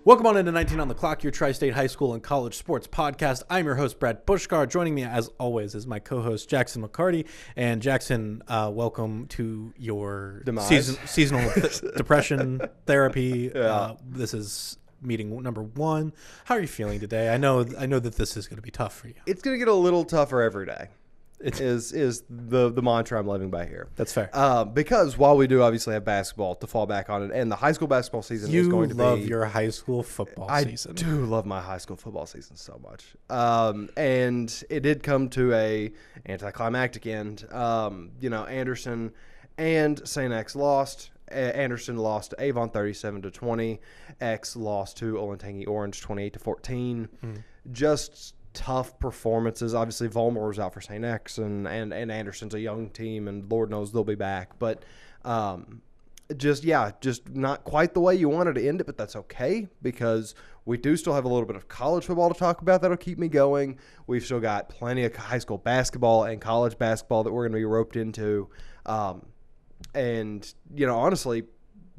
Welcome on into 19 on the Clock, your Tri-State High School and College Sports podcast. I'm your host, Brad Bushgar. Joining me, as always, is my co-host, Jackson McCarty. And Jackson, welcome to your seasonal depression therapy. This is meeting number 1. How are you feeling today? I know that this is going to be tough for you. It's going to get a little tougher every day. It is the mantra I'm living by here. That's fair. Because while we do obviously have basketball to fall back on, and the high school basketball season is going to be... You love your high school football season. I do love my high school football season so much. And it did come to a anticlimactic end. Anderson and St. X lost. Anderson lost to Avon 37-20. X lost to Olentangy Orange 28-14. Just tough performances. Obviously, Volmore was out for St. X, and Anderson's a young team, and Lord knows they'll be back. But just not quite the way you wanted to end it, but that's okay because we do still have a little bit of college football to talk about that'll keep me going. We've still got plenty of high school basketball and college basketball that we're going to be roped into. Honestly,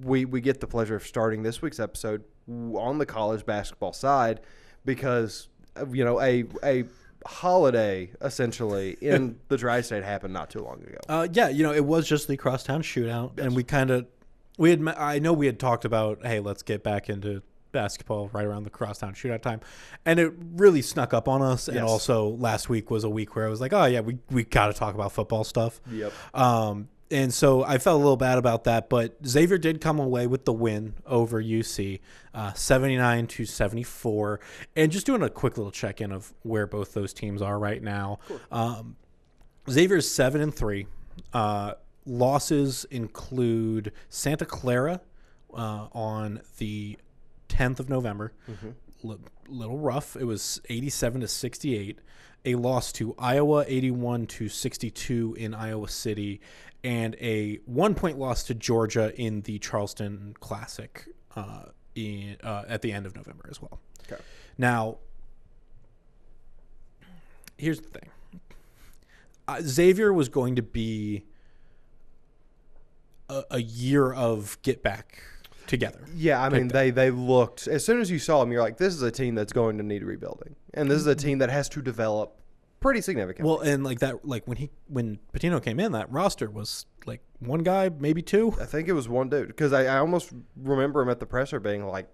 we get the pleasure of starting this week's episode on the college basketball side because a holiday essentially in the Tri-State happened not too long ago. It was just the crosstown shootout, yes. And I know we had talked about, hey, let's get back into basketball right around the crosstown shootout time, and it really snuck up on us. Yes. And also last week was a week where I was like, oh yeah, we got to talk about football stuff. Yep. And so I felt a little bad about that, but Xavier did come away with the win over UC, 79-74. And just doing a quick little check-in of where both those teams are right now. Cool. Xavier's 7-3. Losses include Santa Clara on the 10th of November. Mm-hmm. Little rough. It was 87-68. A loss to Iowa, 81-62 in Iowa City, and a 1-point loss to Georgia in the Charleston Classic at the end of November as well. Okay. Now, here's the thing. Xavier was going to be a year of get back together. Yeah, I mean, they looked, as soon as you saw them, you're like, this is a team that's going to need rebuilding. And this is a team that has to develop pretty significantly. Well, and when Patino came in, that roster was like one guy, maybe two. I think it was one dude, because I almost remember him at the presser being like,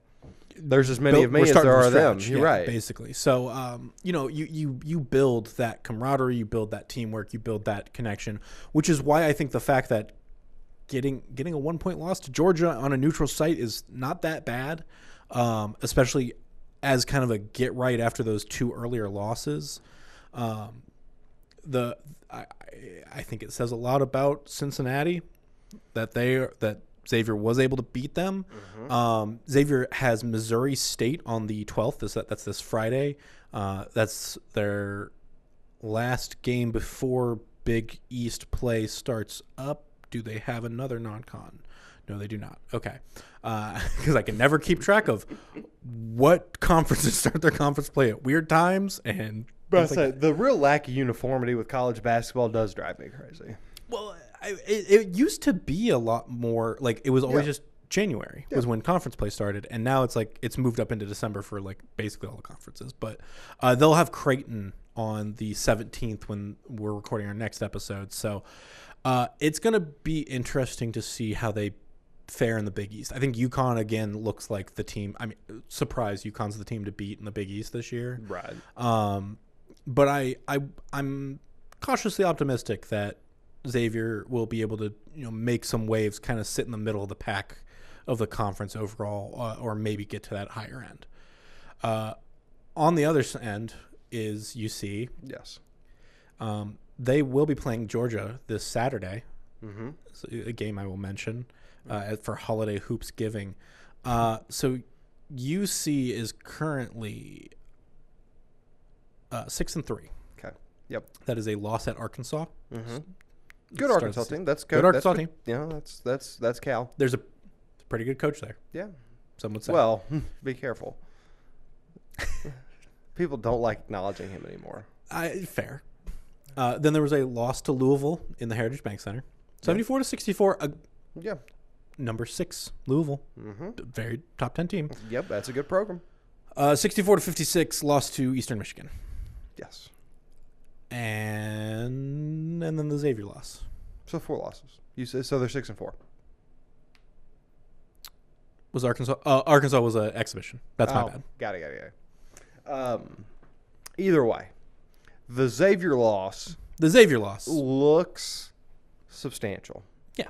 there's as many of me as there are of them. You're right. Basically. So, you build that camaraderie, you build that teamwork, you build that connection, which is why I think the fact that getting a 1-point loss to Georgia on a neutral site is not that bad, especially as kind of a get right after those 2 earlier losses. I think it says a lot about Cincinnati that Xavier was able to beat them. Mm-hmm. Xavier has Missouri State on the 12th. That's this Friday. That's their last game before Big East play starts up. Do they have another non-con? No, they do not. Okay. Because I can never keep track of what conferences start their conference play at weird times. And the real lack of uniformity with college basketball does drive me crazy. Well, it used to be a lot more, like it was always just January was when conference play started. And now it's like it's moved up into December for like basically all the conferences. But they'll have Creighton on the 17th when we're recording our next episode. So it's going to be interesting to see how they fare in the Big East. I think UConn, again, looks like the team. I mean, surprise, UConn's the team to beat in the Big East this year. Right. But I'm cautiously optimistic that Xavier will be able to make some waves, kind of sit in the middle of the pack of the conference overall, or maybe get to that higher end. On the other end is UC. Yes. They will be playing Georgia this Saturday. Mm-hmm. A game I will mention for Holiday Hoops Giving. So UC is currently 6-3. Okay. Yep. That is a loss at Arkansas. Mm-hmm. Good Arkansas team. That's good. Good Arkansas team. Yeah, that's Cal. There's a pretty good coach there. Yeah. Some would say. Well, be careful. People don't like acknowledging him anymore. Fair. Then there was a loss to Louisville in the Heritage Bank Center, 74-64. Yeah. number 6, Louisville. Very top 10 team. Yep, that's a good program. 64-56 lost to Eastern Michigan. Yes. And then the Xavier loss. So 4 losses. You say so they're 6-4. Was Arkansas? Arkansas was an exhibition. That's my bad. Got it. Either way, the Xavier loss looks substantial. Yeah.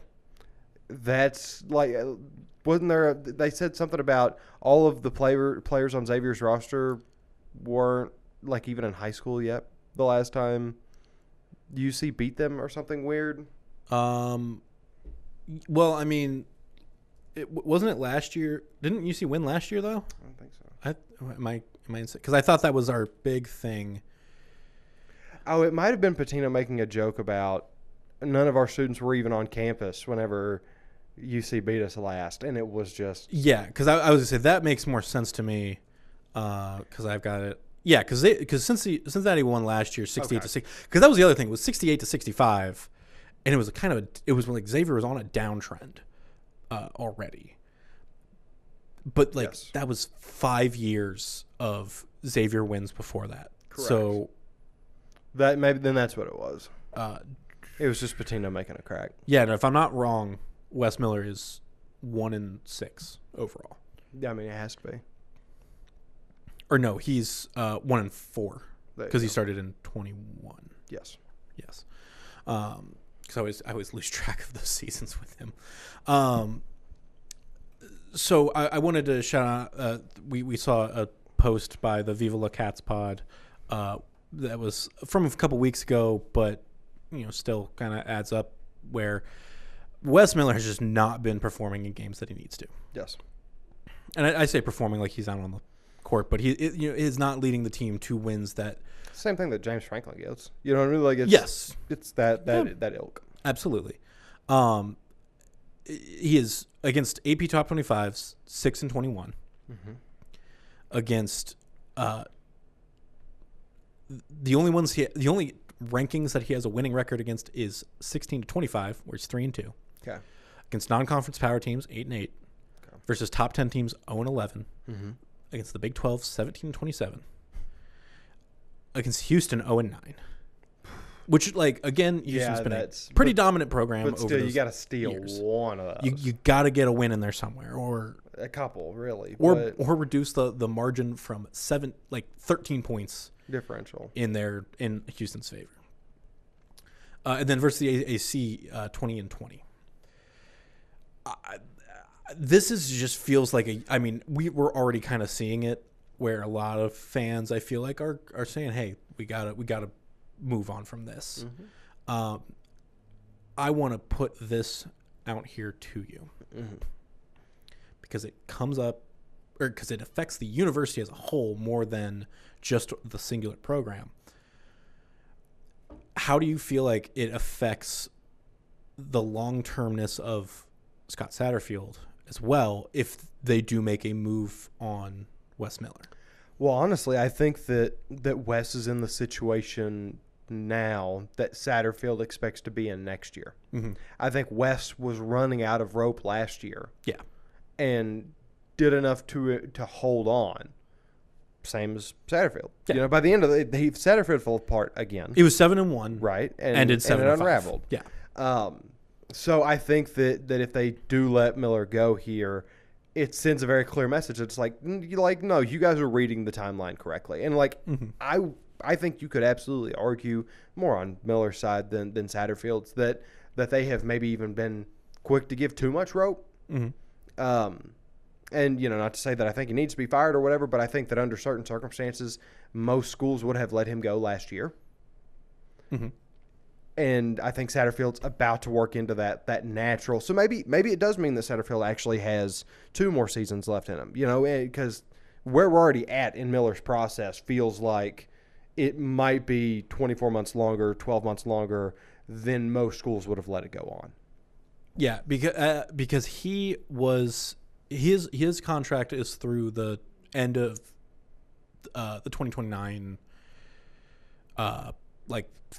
That's like, wasn't there? They said something about all of the players on Xavier's roster weren't like even in high school yet. The last time UC beat them or something weird. Well, I mean, wasn't it last year? Didn't UC win last year though? I don't think so. Am I because I thought that was our big thing. Oh, it might have been Patino making a joke about none of our students were even on campus whenever UC beat us last, and it was just because I was gonna say that makes more sense to me because I've got it. Yeah, because Cincinnati won last year 68 to 6. Because that was the other thing, it was 68 to 65, and it was it was like Xavier was on a downtrend already. But that was 5 years of Xavier wins before that. Correct. So that maybe then that's what it was. It was just Patino making a crack. Yeah, and if I'm not wrong, Wes Miller is 1-6 overall. Yeah, I mean it has to be. Or no, he's 1-4 because he started in 21. Yes. Because I always lose track of those seasons with him. So I wanted to shout out. We saw a post by the Viva La Cats pod that was from a couple weeks ago, but still kind of adds up where Wes Miller has just not been performing in games that he needs to. Yes. And I say performing like he's out on the court, but he is not leading the team to wins that. Same thing that James Franklin gets. You know what I mean? Like it's that ilk. Absolutely. He is against AP top 25s 6-21. Against the only rankings that he has a winning record against is 16-25, where it's 3-2. Okay. Against non-conference power teams 8-8. Okay. Versus top 10 teams 0-11. Against the Big 12, 17-27. Against Houston, 0-9. Which, again, Houston's been a pretty dominant program. But still, you got to steal one of those. You got to get a win in there somewhere, or a couple, really, or reduce the margin from 13 points differential in Houston's favor. And then versus the AAC, 20-20. This just feels like we're already kind of seeing it where a lot of fans I feel like are saying, hey, we gotta move on from this. I want to put this out here to you because it comes up or because it affects the university as a whole more than just the singular program. How do you feel like it affects the long-termness of Scott Satterfield as well if they do make a move on Wes Miller? Well, honestly, I think that Wes is in the situation now that Satterfield expects to be in next year. I think Wes was running out of rope last year. Yeah. And did enough to hold on. Same as Satterfield. Yeah. By the end of it, Satterfield fell apart again. It was 7-1. Right. And it 7-5. And it unraveled. Yeah. So I think that if they do let Miller go here, it sends a very clear message. It's no, you guys are reading the timeline correctly. And I think you could absolutely argue more on Miller's side than Satterfield's that they have maybe even been quick to give too much rope. And, not to say that I think he needs to be fired or whatever, but I think that under certain circumstances, most schools would have let him go last year. And I think Satterfield's about to work into that natural. So maybe it does mean that Satterfield actually has 2 more seasons left in him, because where we're already at in Miller's process feels like it might be 24 months longer, 12 months longer than most schools would have let it go on. Yeah, because his contract is through the end of the 2029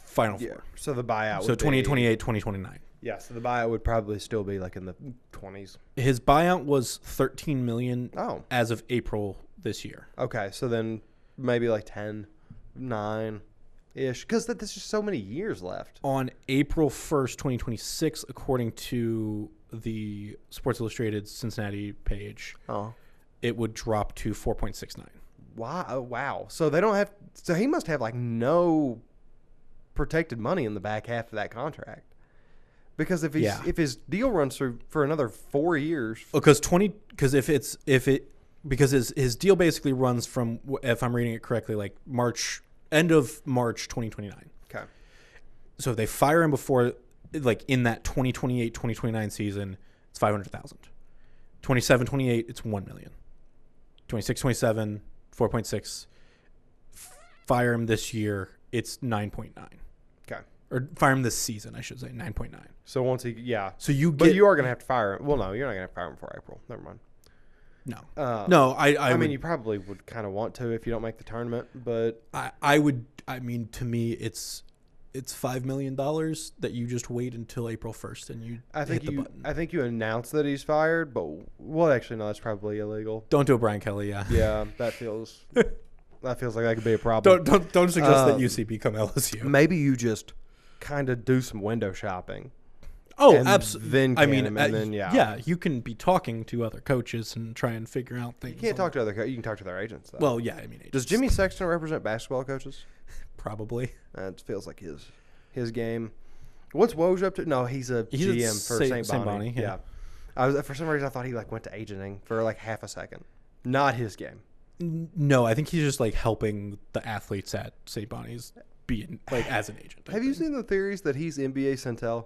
Final Four. So the buyout would 2028, 2029. Yeah, so the buyout would probably still be like in the 20s. His buyout was $13 million as of April this year. Okay, so then maybe like 10, 9-ish, because there's just so many years left. On April 1st, 2026, according to the Sports Illustrated Cincinnati page, it would drop to 4.69. Wow. So they don't have. So he must have like no protected money in the back half of that contract. Because if his deal runs through for another 4 years, because his deal basically runs from, if I'm reading it correctly, like end of March 2029. Okay. So if they fire him before, like in that 2028-2029 season, it's $500,000. 27-28, it's $1 million. 26-27, 4.6. Fire him this year, it's 9.9. Okay. Or fire him this season, I should say, 9.9. So once So you but you are going to have to fire him. Well, no, you're not going to fire him before April. Never mind. No. No, I mean, you probably would kind of want to if you don't make the tournament, but I would. I mean, to me, it's $5 million that you just wait until April 1st and you hit the button. I think you announce that he's fired, but actually, no, that's probably illegal. Don't do a Brian Kelly, yeah. Yeah, that feels like that could be a problem. Don't suggest that UC become LSU. Maybe you just kind of do some window shopping. Oh, absolutely. Then yeah, you can be talking to other coaches and try and figure out things. You can't talk to other coaches. You can talk to their agents, though. Well, yeah, I mean, does Jimmy Sexton represent basketball coaches? Probably. It feels like his game. What's Woj up to? No, he's a GM for St. Bonnie. Yeah. For some reason I thought he like went to agenting for like half a second. Not his game. No, I think he's just like helping the athletes at St. Bonnie's be like as an agent. Have you seen the theories that he's NBA Centel?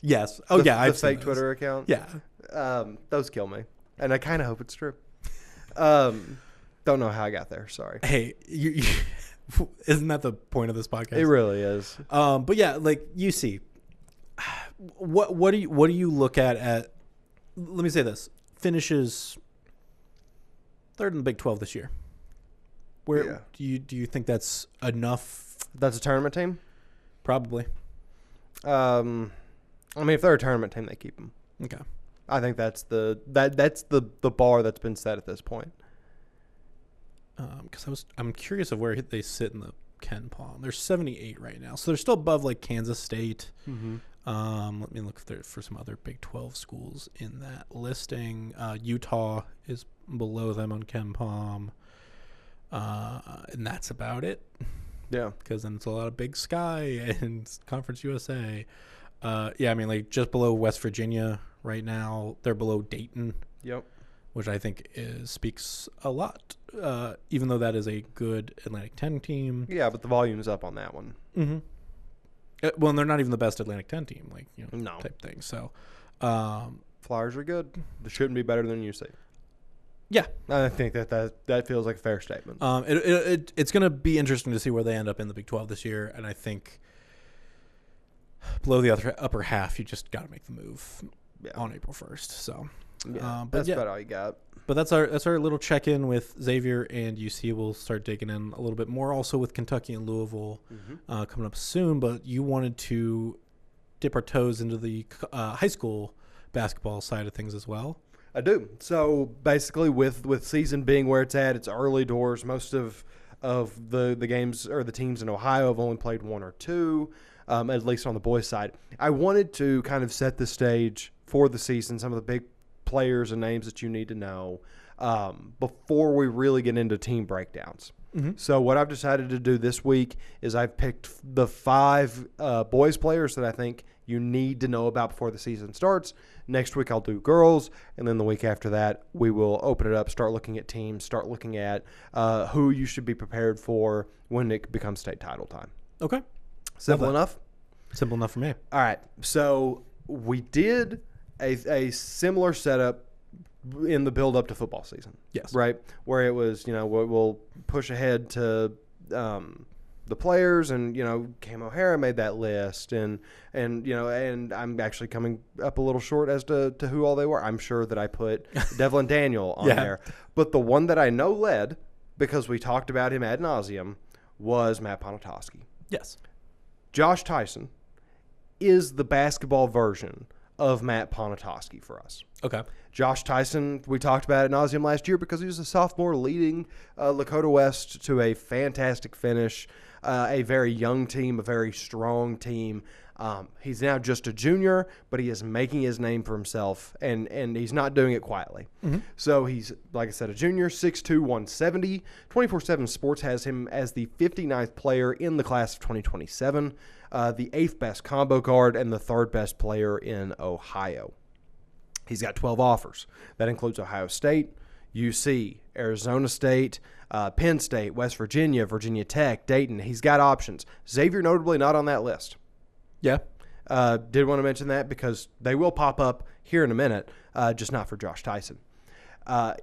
Yes. Oh, yeah. I've seen the fake Twitter account. Yeah. Those kill me, and I kind of hope it's true. Don't know how I got there. Sorry. Hey, isn't that the point of this podcast? It really is. But yeah, like UC. What do you look at? Let me say this: finishes third in the Big 12 this year. Where do you think that's enough? That's a tournament team. Probably. I mean, if they're a tournament team, they keep them. Okay. I think that's the bar that's been set at this point. Because I'm curious of where they sit in the Ken Palm. They're 78 right now, so they're still above like Kansas State. Mm-hmm. Let me look for some other Big 12 schools in that listing. Utah is below them on Ken Palm, and that's about it. Yeah, because then it's a lot of Big Sky and Conference USA. I mean, like just below West Virginia right now. They're below Dayton. Yep. Which I think speaks a lot, even though that is a good Atlantic 10 team. Yeah, but the volume is up on that one. Mm-hmm. Well, and they're not even the best Atlantic 10 team, type thing. So, Flyers are good. They shouldn't be better than UC. Yeah, I think that feels like a fair statement. It's going to be interesting to see where they end up in the Big 12 this year, and I think below the upper half, you just got to make the move on April 1st. So. Yeah, that's about all you got. But that's our little check-in with Xavier and UC. We'll start digging in a little bit more also with Kentucky and Louisville coming up soon. But you wanted to dip our toes into the high school basketball side of things as well. I do. So basically with season being where it's at, it's early doors. Most of the games or the teams in Ohio have only played one or two, at least on the boys' side. I wanted to kind of set the stage for the season, some of the big players and names that you need to know before we really get into team breakdowns. Mm-hmm. So what I've decided to do this week is I've picked the 5 boys players that I think you need to know about before the season starts. Next week I'll do girls, and then the week after that we will open it up, start looking at teams, start looking at who you should be prepared for when it becomes state title time. Okay. Simple enough? Simple enough for me. All right. So we did a similar setup in the build up to football season. Yes. Right? Where it was, we'll push ahead to the players, and, Cam O'Hara made that list, and I'm actually coming up a little short as to who all they were. I'm sure that I put Devlin Daniel on there. But the one that I know led, because we talked about him ad nauseum, was Matt Ponatoski. Yes. Josh Tyson is the basketball version of Matt Ponatoski for us. Okay. Josh Tyson, we talked about ad nauseum last year because he was a sophomore leading Lakota West to a fantastic finish, a very young team, a very strong team. He's now just a junior, but he is making his name for himself, and he's not doing it quietly. Mm-hmm. So he's, like I said, a junior, 6'2", 170. 24/7 Sports has him as the 59th player in the class of 2027, the 8th best combo guard, and the 3rd best player in Ohio. He's got 12 offers. That includes Ohio State, UC, Arizona State, Penn State, West Virginia, Virginia Tech, Dayton. He's got options. Xavier notably not on that list. Yeah. Did want to mention that because they will pop up here in a minute, just not for Josh Tyson.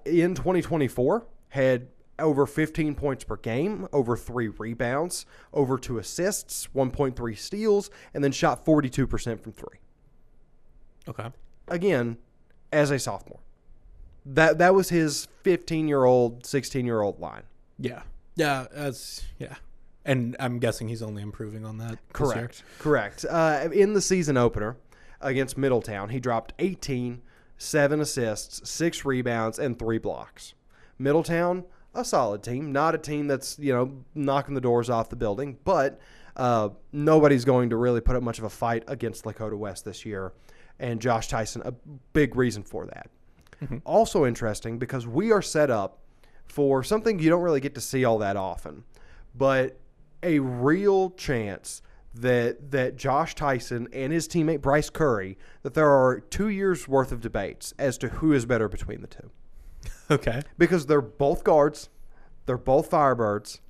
In 2024, had over 15 points per game, over 3 rebounds, over 2 assists, 1.3 steals, and then shot 42% from 3. Okay. Again, as a sophomore. That was his 15-year-old, 16-year-old line. Yeah. Yeah. And I'm guessing he's only improving on that. Correct. In the season opener against Middletown, he dropped 18, 7 assists, 6 rebounds, and 3 blocks. Middletown, a solid team, not a team that's knocking the doors off the building, but nobody's going to really put up much of a fight against Lakota West this year, and Josh Tyson, a big reason for that. Mm-hmm. Also interesting because we are set up for something you don't really get to see all that often, but a real chance that Josh Tyson and his teammate Bryce Curry, that there are 2 years worth of debates as to who is better between the two. Okay. Because they're both guards, they're both Firebirds,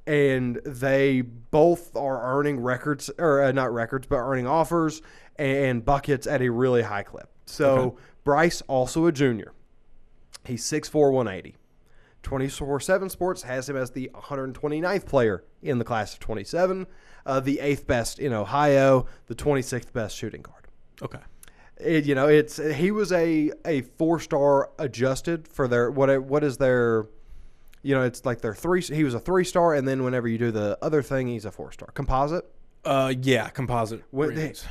and they both are earning records, or not records, but earning offers and buckets at a really high clip. So Bryce, also a junior. He's 6'4", 180. 24/7 Sports has him as the 129th player in the class of 27, the 8th best in Ohio, the 26th best shooting guard. Okay. He was a 4-star adjusted for their what is their, it's like their 3. He was a 3-star, and then whenever you do the other thing, he's a 4-star composite. Yeah, composite.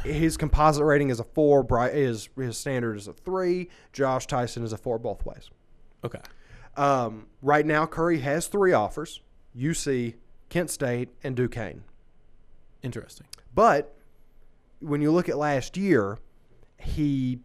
His composite rating is a 4. His standard is a 3. Josh Tyson is a 4 both ways. Okay. Right now, Curry has 3 offers: UC, Kent State, and Duquesne. Interesting. But when you look at last year, he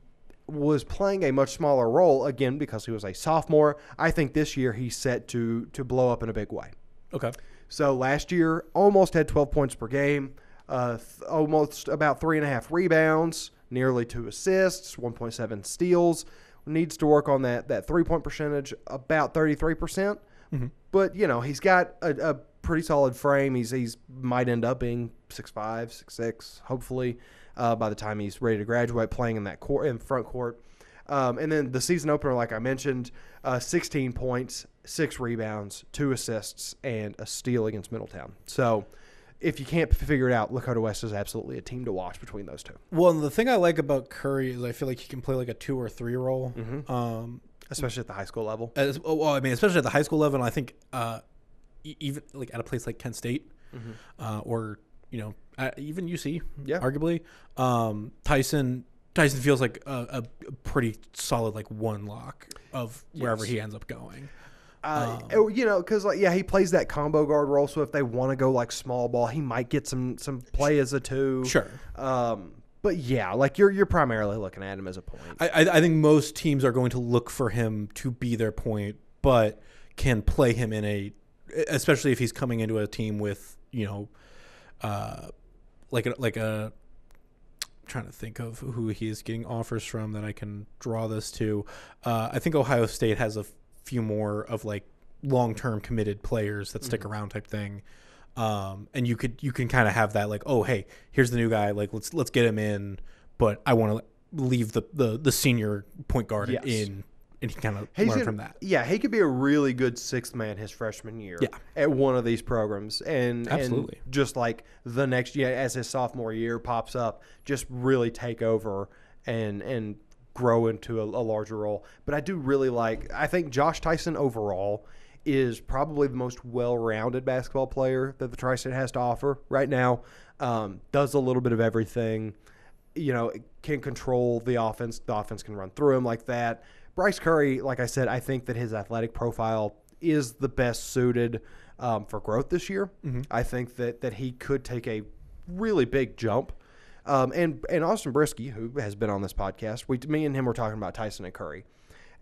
was playing a much smaller role, again, because he was a sophomore. I think this year he's set to blow up in a big way. Okay. So last year, almost had 12 points per game, almost about 3.5 rebounds, nearly 2 assists, 1.7 steals. Needs to work on that 3-point percentage, about 33%. Mm-hmm. But, he's got a pretty solid frame. He's might end up being 6'5", 6'6", hopefully, by the time he's ready to graduate, playing in that court, in front court. And then the season opener, like I mentioned, 16 points, 6 rebounds, 2 assists, and a steal against Middletown. So if you can't figure it out, Lakota West is absolutely a team to watch between those two. Well, the thing I like about Curry is I feel like he can play like a 2 or 3 role. Mm-hmm. Especially at the high school level. Especially at the high school level, and I think even like at a place like Kent State, mm-hmm. Or even UC, arguably, Tyson feels like a pretty solid like one lock of wherever he ends up going. Because he plays that combo guard role. So if they want to go like small ball, he might get some play as a 2. Sure. But you're primarily looking at him as a point. I think most teams are going to look for him to be their point, but can play him especially if he's coming into a team with trying to think of who he is getting offers from that I can draw this to. I think Ohio State has a few more of like long-term committed players that stick around type thing. And you can kind of have that like, oh, hey, here's the new guy. Like, let's get him in, but I want to leave the senior point guard in, and he kind of learn from that. Yeah, he could be a really good 6th man his freshman year at one of these programs. Absolutely. And just like the next year, as his sophomore year pops up, just really take over and grow into a larger role. But I do really I think Josh Tyson overall is probably the most well-rounded basketball player that the Tri-State has to offer right now. Does a little bit of everything. Can control the offense. The offense can run through him like that. Bryce Curry, like I said, I think that his athletic profile is the best suited for growth this year. Mm-hmm. I think that he could take a really big jump. And Austin Brisky, who has been on this podcast, me and him were talking about Tyson and Curry.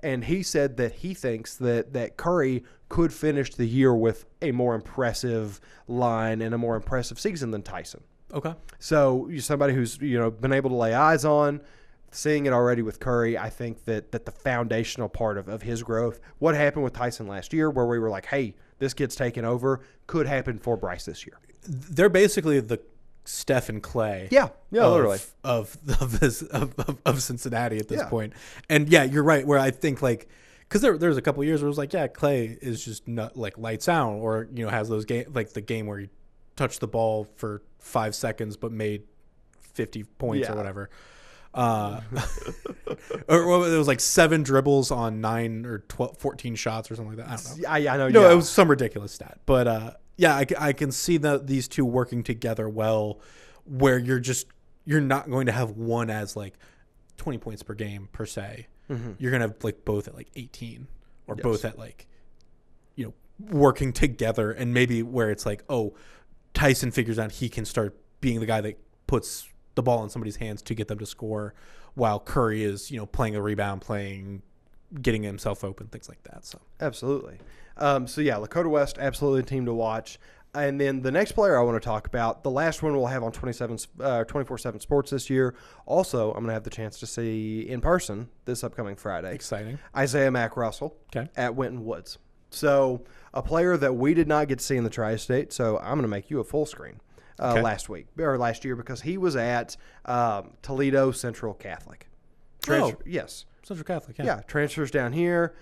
And he said that he thinks that Curry could finish the year with a more impressive line and a more impressive season than Tyson. Okay. So you're somebody who's been able to lay eyes on, seeing it already with Curry. I think that the foundational part of his growth, what happened with Tyson last year, where we were like, hey, this kid's taking over, could happen for Bryce this year. They're basically the Steph and Clay, literally of Cincinnati at this point. And you're right. Where I think because there's a couple of years where it was like, Clay is just not like lights out, or has those the game where he touched the ball for 5 seconds but made 50 points or whatever. Or it was like 7 dribbles on 9 or 12, 14 shots or something like that. I don't know. I know. No, it was some ridiculous stat, but. I can see these two working together well, where you're not going to have one as 20 points per game per se. Mm-hmm. You're going to have both at 18 or both at working together, and maybe where it's Tyson figures out he can start being the guy that puts the ball in somebody's hands to get them to score, while Curry is playing a rebound, getting himself open, things like that. So absolutely. Lakota West, absolutely a team to watch. And then the next player I want to talk about, the last one we'll have on 24/7 Sports this year. Also, I'm going to have the chance to see in person this upcoming Friday. Exciting. Isaiah Mack Russell at Winton Woods. So a player that we did not get to see in the Tri-State, so I'm going to make you a full screen last year, because he was at Toledo Central Catholic. Yes. Central Catholic, yeah. Transfers down here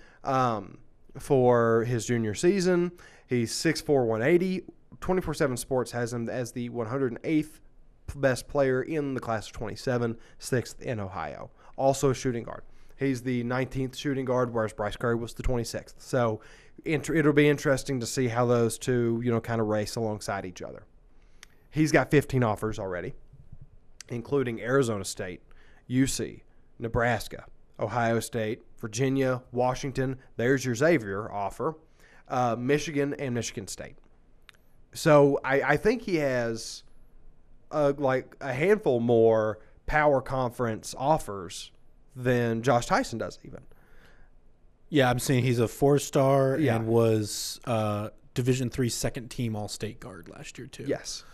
for his junior season. He's 6'4", 180. 24/7 Sports has him as the 108th best player in the class of 27, 6th in Ohio. Also a shooting guard. He's the 19th shooting guard, whereas Bryce Curry was the 26th. So it'll be interesting to see how those two, kind of race alongside each other. He's got 15 offers already, including Arizona State, UC, Nebraska, Ohio State, Virginia, Washington. There's your Xavier offer. Michigan and Michigan State. So I think he has a handful more power conference offers than Josh Tyson does even. Yeah, I'm seeing he's a 4-star and was Division III second team All-State guard last year too. Yes.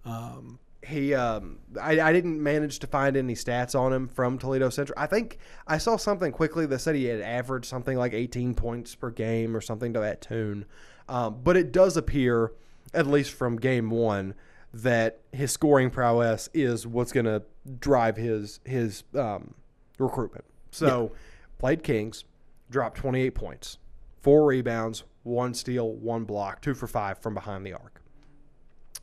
I didn't manage to find any stats on him from Toledo Central. I think I saw something quickly that said he had averaged something like 18 points per game or something to that tune. But it does appear, at least from game one, that his scoring prowess is what's going to drive his recruitment. So played Kings, dropped 28 points, 4 rebounds, 1 steal, 1 block, 2 for 5 from behind the arc.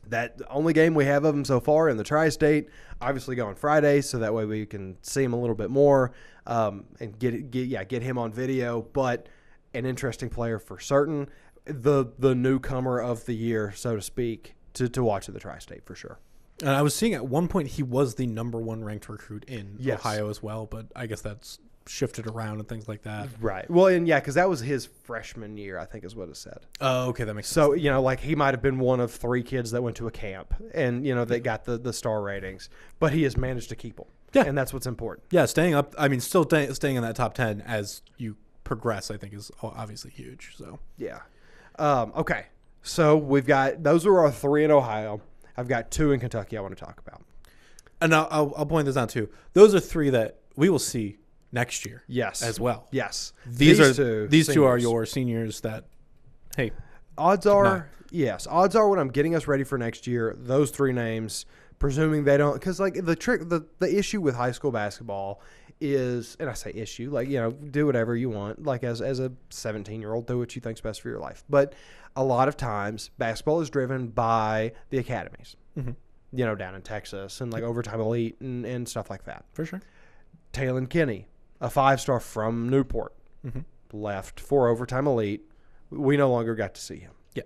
That the only game we have of him so far in the Tri-State, obviously going Friday, so that way we can see him a little bit more and get him on video. But an interesting player for certain, the newcomer of the year, so to speak, to watch at the Tri-State for sure. And I was seeing at one point he was the number 1 ranked recruit in Ohio as well, but I guess that's shifted around and things like that. Right. Well, and because that was his freshman year, I think is what it said. Oh, okay, that makes sense. So, he might have been one of 3 kids that went to a camp and, they got the star ratings, but he has managed to keep them. Yeah. And that's what's important. Yeah, staying up, still staying in that top 10 as you progress, I think is obviously huge. So, yeah. Okay. So we've got, those are our 3 in Ohio. I've got 2 in Kentucky I want to talk about. And I'll point this out too. Those are 3 that we will see next year. Yes. As well. Yes. These two are your seniors that, hey. Odds are when I'm getting us ready for next year, those 3 names, presuming they don't, because the issue with high school basketball is, and I say issue, do whatever you want, as a 17-year-old, do what you think's best for your life. But a lot of times basketball is driven by the academies, down in Texas and Overtime Elite and stuff like that. For sure. Talon Kinney, a 5-star from Newport, left for Overtime Elite, we no longer got to see him. Yeah.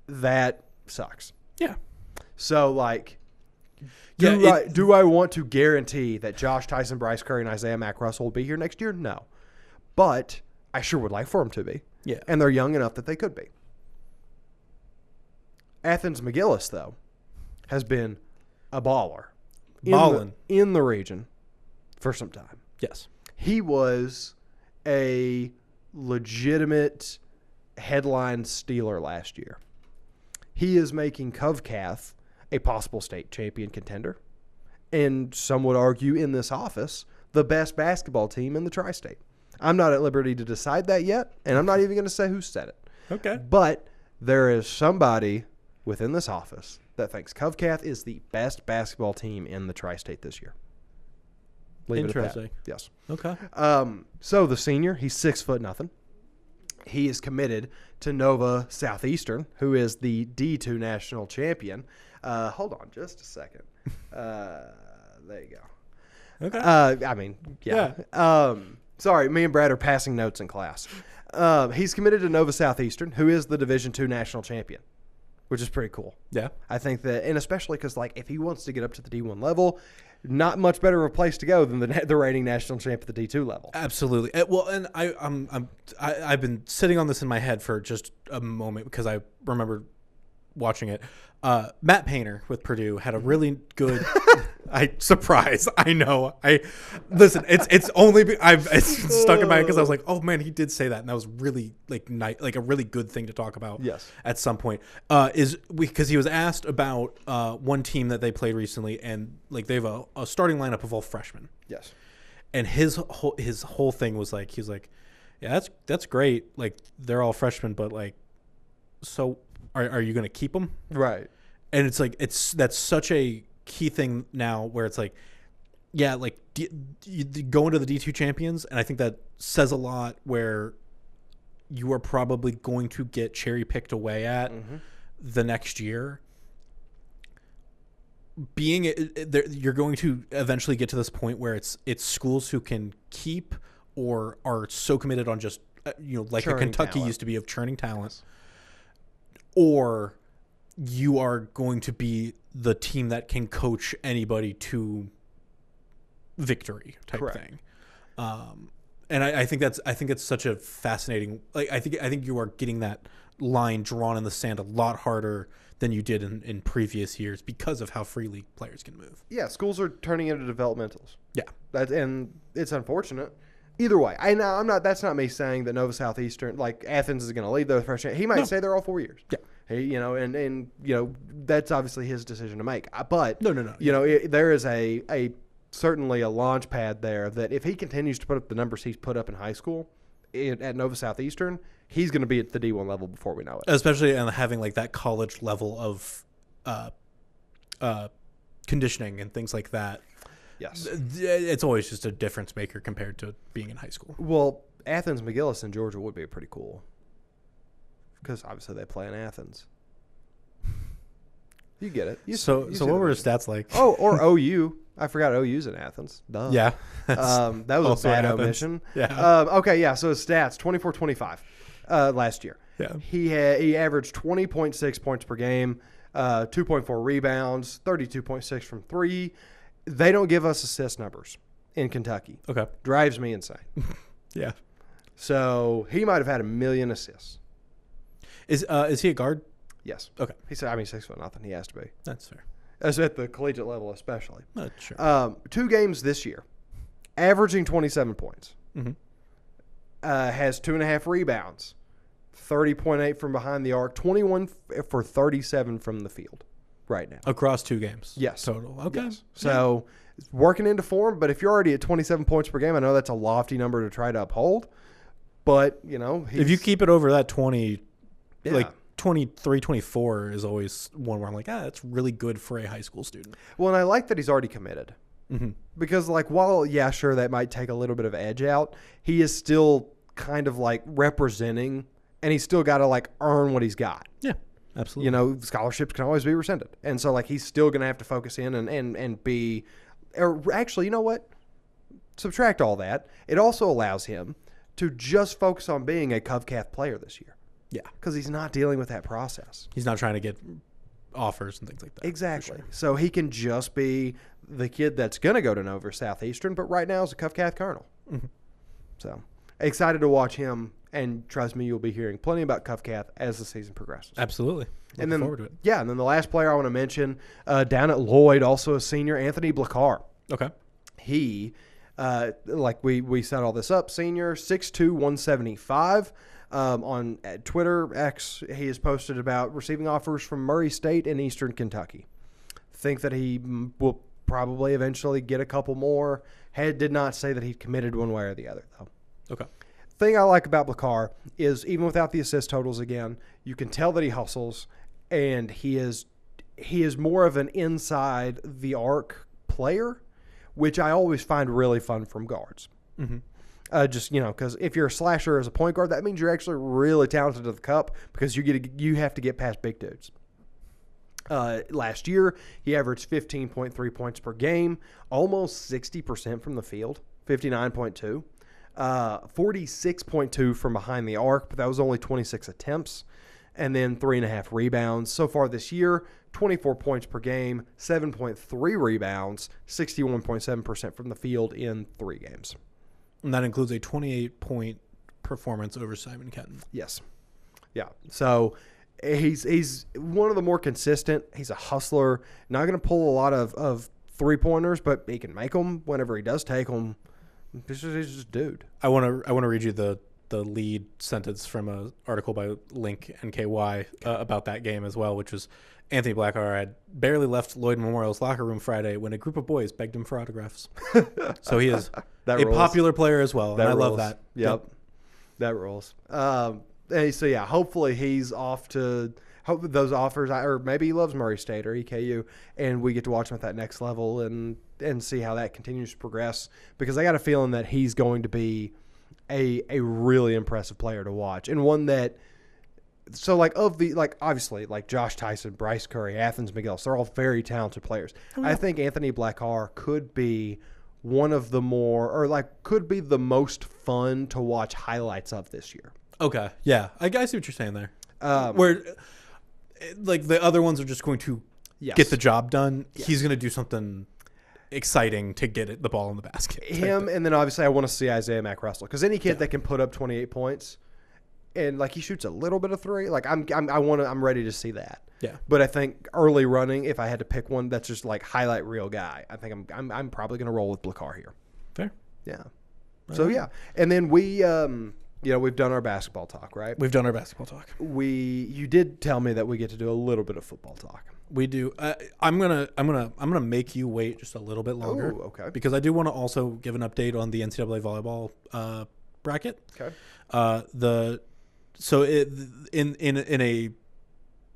That sucks. Yeah. So, like, Yeah, do I want to guarantee that Josh Tyson, Bryce Curry, and Isaiah Mack Russell will be here next year? No. But I sure would like for them to be. Yeah. And they're young enough that they could be. Athens McGillis, though, has been a baller. In the region for some time. Yes. He was a legitimate headline stealer last year. He is making CovCath a possible state champion contender. And some would argue in this office, the best basketball team in the tri-state. I'm not at liberty to decide that yet, and I'm not even going to say who said it. Okay. But there is somebody within this office that thinks CovCath is the best basketball team in the tri-state this year. Leave Interesting. It at that. Yes. Okay. So the senior, he's 6'0". He is committed to Nova Southeastern, who is the D2 national champion. Hold on just a second. There you go. Okay. I mean, yeah. Sorry, me and Brad are passing notes in class. He's committed to Nova Southeastern, who is the Division II national champion, which is pretty cool. Yeah. I think that, and especially because, like, if he wants to get up to the D1 level, not much better of a place to go than the reigning national champ at the D2 level. Absolutely. Well, and I've been sitting on this in my head for just a moment because I remember watching it. Matt Painter with Purdue had a really good. Surprise! I know. Listen. It's only it's stuck in my head because I was like, oh man, he did say that, and that was really like a really good thing to talk about. Yes. At some point, because he was asked about one team that they played recently, and like they have a starting lineup of all freshmen. Yes. And his whole thing was like, he was like, yeah, that's great. Like they're all freshmen, but like, so are you going to keep them? Right. And it's like that's such a key thing now where it's like, yeah, like you go into the D2 champions, and I think that says a lot where you are probably going to get cherry picked away at the next year. You're going to eventually get to this point where it's schools who can keep or are so committed on just like churning a Kentucky talent. used to be of churning talent, or you are going to be the team that can coach anybody to victory type Correct. thing. And I think it's such a fascinating. Like I think you are getting that line drawn in the sand a lot harder than you did in previous years because of how freely players can move. Yeah, schools are turning into developmentals. Yeah, and it's unfortunate. Either way, I'm not. That's not me saying that Nova Southeastern, like Athens, is going to lead the freshman. He might say they're all 4 years. Yeah. He, and that's obviously his decision to make. But No. There is certainly a launch pad there that if he continues to put up the numbers he's put up in high school at Nova Southeastern, he's going to be at the D1 level before we know it. Especially in having like that college level of conditioning and things like that. Yes. It's always just a difference maker compared to being in high school. Well, Athens McGillis in Georgia would be pretty cool because obviously they play in Athens. You get it. So what were his stats like? Oh, or OU. I forgot OU's in Athens. Duh. Yeah. That was also a bad Athens. omission. Yeah. Okay, yeah. So his stats, 24-25 last year. Yeah. He averaged 20.6 points per game, 2.4 rebounds, 32.6 from three. They don't give us assist numbers in Kentucky. Okay. Drives me insane. Yeah. So he might have had 1 million assists. Is he a guard? Yes. Okay. He said, 6'0". He has to be. That's fair. As at the collegiate level, especially. Sure. 2 games this year, averaging 27 points. Mm-hmm. Has 2.5 rebounds, 30.8 from behind the arc, 21 for 37 from the field right now. Across 2 games. Yes. Total. Okay. Yes. So it's working into form, but if you're already at 27 points per game, I know that's a lofty number to try to uphold. But, if you keep it over that 20, yeah. like 23, 24 is always one where I'm like, that's really good for a high school student. Well, and I like that he's already committed. Mm-hmm. Because, while, sure, that might take a little bit of edge out, he is still kind of, representing, and he's still got to, earn what he's got. Yeah, absolutely. Scholarships can always be rescinded. And so, he's still going to have to focus in and be – or actually, you know what? Subtract all that. It also allows him to just focus on being a CovCath player this year. Yeah. Because he's not dealing with that process. He's not trying to get offers and things like that. Exactly. Sure. So he can just be the kid that's going to go to Nova Southeastern, but right now is a Cuff-Cath Colonel. Mm-hmm. So excited to watch him, and trust me, you'll be hearing plenty about Cuff-Cath as the season progresses. Absolutely. Looking forward to it. Yeah, and then the last player I want to mention, down at Lloyd, also a senior, Anthony Blacar. Okay. He, like we set all this up, senior, 6'2", 175. On Twitter, X, he has posted about receiving offers from Murray State and Eastern Kentucky. Think that he will probably eventually get a couple more. Did not say that he committed one way or the other, though. Okay. Thing I like about Blacar is even without the assist totals again, you can tell that he hustles, and he is more of an inside the arc player, which I always find really fun from guards. Mm-hmm. Just, because if you're a slasher as a point guard, that means you're actually really talented at the cup because you have to get past big dudes. Last year, he averaged 15.3 points per game, almost 60% from the field, 59.2, 46.2 from behind the arc, but that was only 26 attempts, and then 3.5 rebounds. So far this year, 24 points per game, 7.3 rebounds, 61.7% from the field in 3 games. And that includes a 28-point performance over Simon Kenton. Yes. Yeah. So he's one of the more consistent. He's a hustler. Not going to pull a lot of three-pointers, but he can make them whenever he does take them. He's just a dude. I want to read you the lead sentence from an article by Link NKY about that game as well, which was Anthony Blacar had barely left Lloyd Memorial's locker room Friday when a group of boys begged him for autographs. So he is popular player as well, and I love that. Yep. That rolls. So, yeah, hopefully he's off to those offers, or maybe he loves Murray State or EKU, and we get to watch him at that next level and see how that continues to progress, because I got a feeling that he's going to be a really impressive player to watch, and one that – so, obviously, Josh Tyson, Bryce Curry, Athens McGillis, they're all very talented players. Oh, yeah. I think Anthony Blacar could be one of the could be the most fun to watch highlights of this year. Okay. Yeah. I see what you're saying there. Where, the other ones are just going to get the job done. Yes. He's going to do something exciting to get the ball in the basket. Him, and then obviously I want to see Isaiah Mack Russell, because any kid that can put up 28 points and he shoots a little bit of three, I'm ready to see that. Yeah. But I think early running, if I had to pick one that's just highlight reel guy, I think I'm probably going to roll with Blacar here. Fair. Yeah. So yeah, and then we we've done our basketball talk, right? We've done our basketball talk. You did tell me that we get to do a little bit of football talk. We do. I'm gonna make you wait just a little bit longer. Ooh, okay. Because I do want to also give an update on the NCAA volleyball bracket. Okay. In a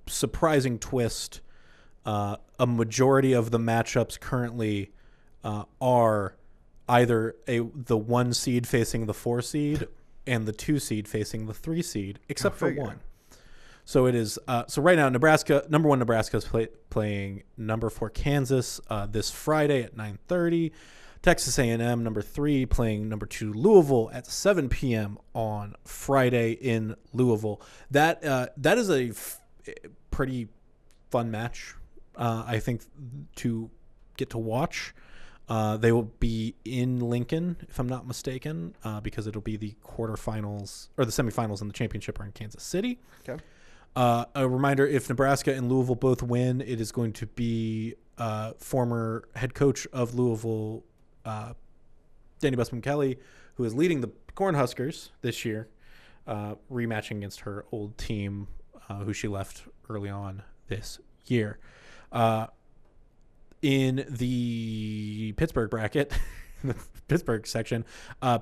surprising twist, a majority of the matchups currently are either the 1 seed facing the 4 seed and the 2 seed facing the 3 seed, except for one. So it is. So right now, number 1 Nebraska is playing number 4 Kansas this Friday at 9:30. Texas A&M, number 3, playing number 2 Louisville at 7 p.m. on Friday in Louisville. That is a pretty fun match, I think, to get to watch. They will be in Lincoln, if I'm not mistaken, because it'll be the quarterfinals or the semifinals and the championship are in Kansas City. Okay. A reminder, if Nebraska and Louisville both win, it is going to be former head coach of Louisville, Danny Busman-Kelly, who is leading the Cornhuskers this year, rematching against her old team, who she left early on this year. In the Pittsburgh bracket, the Pittsburgh section,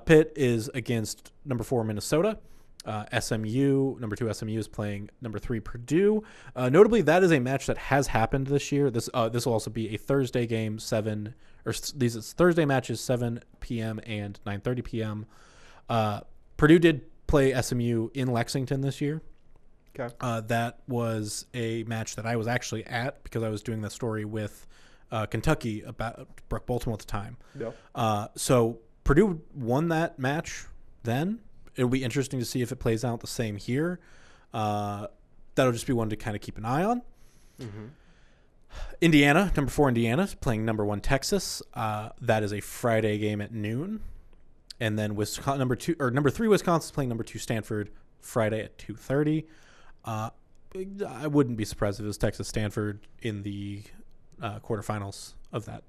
Pitt is against number 4 Minnesota. SMU, number 2 SMU is playing number 3 Purdue. Notably, that is a match that has happened this year. This will also be a Thursday game, these Thursday matches, 7 p.m. and 9:30 p.m. Purdue did play SMU in Lexington this year. Okay. That was a match that I was actually at because I was doing the story with Kentucky about Brooke Baltimore at the time. Yeah. So Purdue won that match then. It'll be interesting to see if it plays out the same here. That'll just be one to kind of keep an eye on. Indiana, number 4 Indiana, is playing number 1 Texas. That is a Friday game at noon. And then number 3 Wisconsin is playing number 2 Stanford Friday at 2:30. I wouldn't be surprised if it was Texas Stanford in the quarterfinals of that.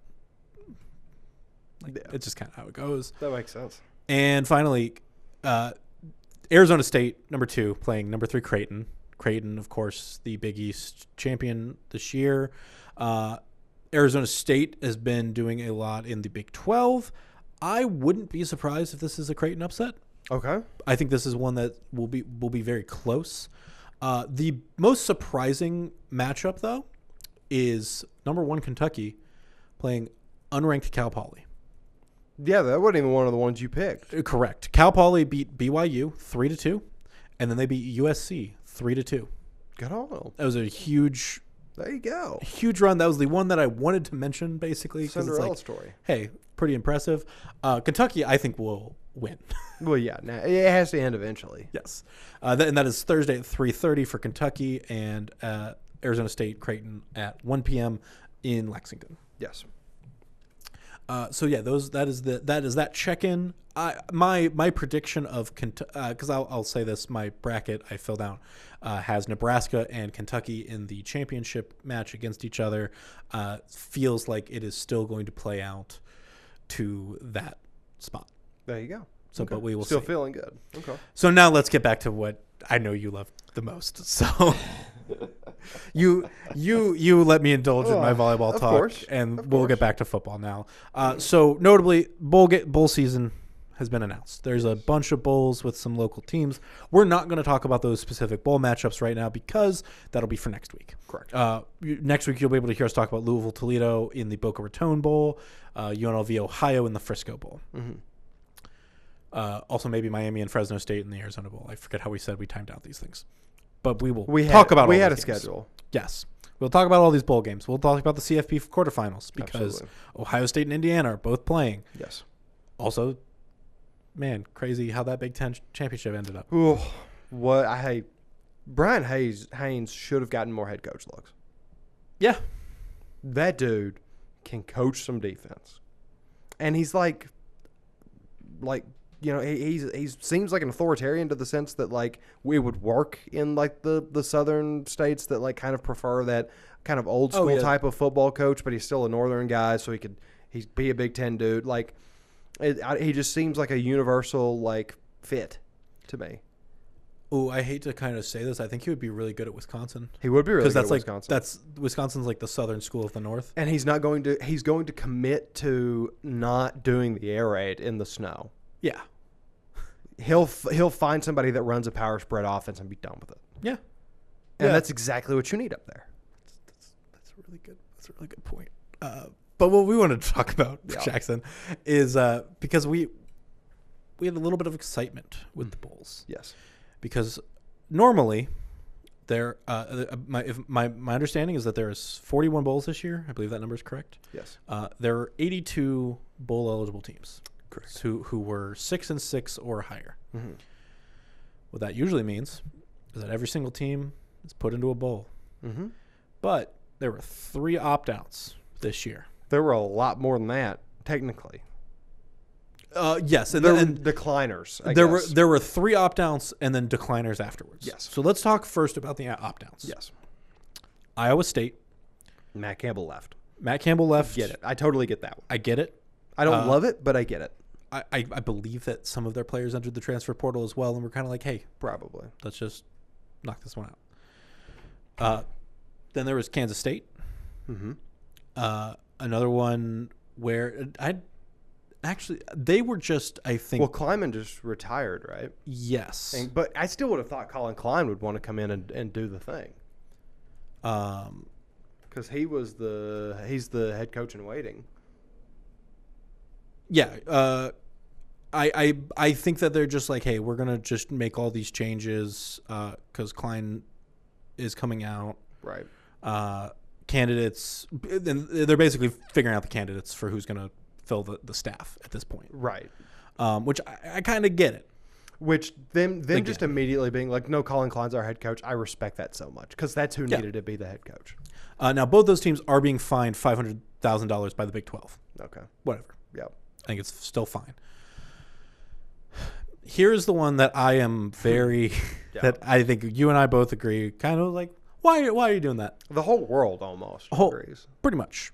It's just kind of how it goes. That makes sense. And finally, Arizona State, number 2, playing number 3 Creighton. Creighton, of course, the Big East champion this year. Arizona State has been doing a lot in the Big 12. I wouldn't be surprised if this is a Creighton upset. Okay. I think this is one that will be very close. The most surprising matchup, though, is number 1 Kentucky playing unranked Cal Poly. Yeah, that wasn't even one of the ones you picked. Correct. Cal Poly beat BYU 3-2, and then they beat USC 3-2. Good on. That was a huge. There you go. Huge run. That was the one that I wanted to mention, basically. Cinderella story. Hey, pretty impressive. Kentucky, I think, will win. Well, yeah. Nah, it has to end eventually. Yes. And that is Thursday at 3:30 for Kentucky, and Arizona State Creighton at 1 p.m. in Lexington. Yes. So yeah, that is that check-in. My prediction of because I'll say this, my bracket I filled out has Nebraska and Kentucky in the championship match against each other. Feels like it is still going to play out to that spot. There you go. So, okay. But we will still see. Feeling good. Okay. So now let's get back to what I know you love the most. So you let me indulge in my volleyball talk, course. And we'll get back to football now. So notably, bowl season has been announced. There's a bunch of bowls with some local teams. We're not going to talk about those specific bowl matchups right now because that'll be for next week. Correct. Next week you'll be able to hear us talk about Louisville Toledo in the Boca Raton Bowl, UNLV Ohio in the Frisco Bowl. Mm-hmm. Also maybe Miami and Fresno State in the Arizona Bowl. I forget how we said we timed out these things. But we will talk about all these games. We had a schedule. Yes. We'll talk about all these bowl games. We'll talk about the CFP quarterfinals because Ohio State and Indiana are both playing. Yes. Also, man, crazy how that Big Ten championship ended up. Ooh, what I hate. Brian Haynes should have gotten more head coach looks. Yeah. That dude can coach some defense. And he's like he seems like an authoritarian to the sense that like we would work in like the southern states that like kind of prefer that kind of old school type of football coach, but he's still a northern guy, so he'd be a Big Ten dude. Like he just seems like a universal like fit to me. Oh, I hate to kind of say this. I think he would be really good at Wisconsin. He would be really good at Wisconsin. That's Wisconsin's like the southern school of the north. And he's going to commit to not doing the air raid in the snow. Yeah. He'll find somebody that runs a power spread offense and be done with it. Yeah. And that's exactly what you need up there. That's a really good. That's a really good point. But what we wanted to talk about, Jackson, is because we had a little bit of excitement with the Bulls. Yes. Because normally there, my understanding is that there is 41 bowls this year. I believe that number is correct. Yes. There are 82 bowl eligible teams. Correct. Who were 6-6 or higher. Mm-hmm. What that usually means is that every single team is put into a bowl. Mm-hmm. But there were 3 opt-outs this year. There were a lot more than that, technically. Yes, and decliners. There were 3 opt-outs and then decliners afterwards. Yes. So let's talk first about the opt-outs. Yes. Iowa State. Matt Campbell left. Get it. I totally get that one. I get it. I don't love it, but I get it. I believe that some of their players entered the transfer portal as well, and we're kind of like, hey, probably let's just knock this one out. Then there was Kansas State. Mm-hmm. Another one where they were just, I think. Well, Kleiman just retired, right? Yes. But I still would have thought Colin Klein would want to come in and do the thing. Because he's the head coach in waiting. Yeah. I think that they're just like, hey, we're going to just make all these changes because Klein is coming out. Right. Candidates, they're basically figuring out the candidates for who's going to fill the staff at this point. Right. Which I kind of get it. Which them just immediately being like, no, Colin Klein's our head coach. I respect that so much because that's who needed to be the head coach. Now, both those teams are being fined $500,000 by the Big 12. Okay. Whatever. Yep. I think it's still fine. Here's the one that I am very that I think you and I both agree. Kind of like, why are you doing that? The whole world almost agrees. Pretty much.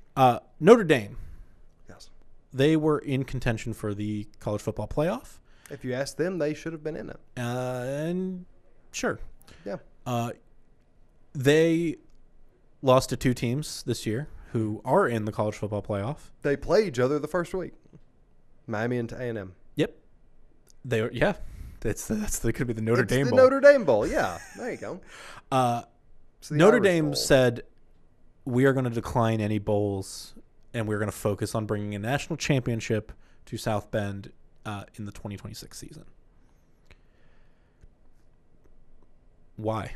Notre Dame. Yes. They were in contention for the college football playoff. If you ask them, they should have been in it. And sure. Yeah. They lost to two teams this year who are in the college football playoff. They play each other the first week. Miami and A&M. Yep. They are. Yeah. That could be the Notre Dame the Bowl. Notre Dame Bowl. Yeah. There you go. Notre Dame said, we are going to decline any bowls, and we're going to focus on bringing a national championship to South Bend in the 2026 season. Why?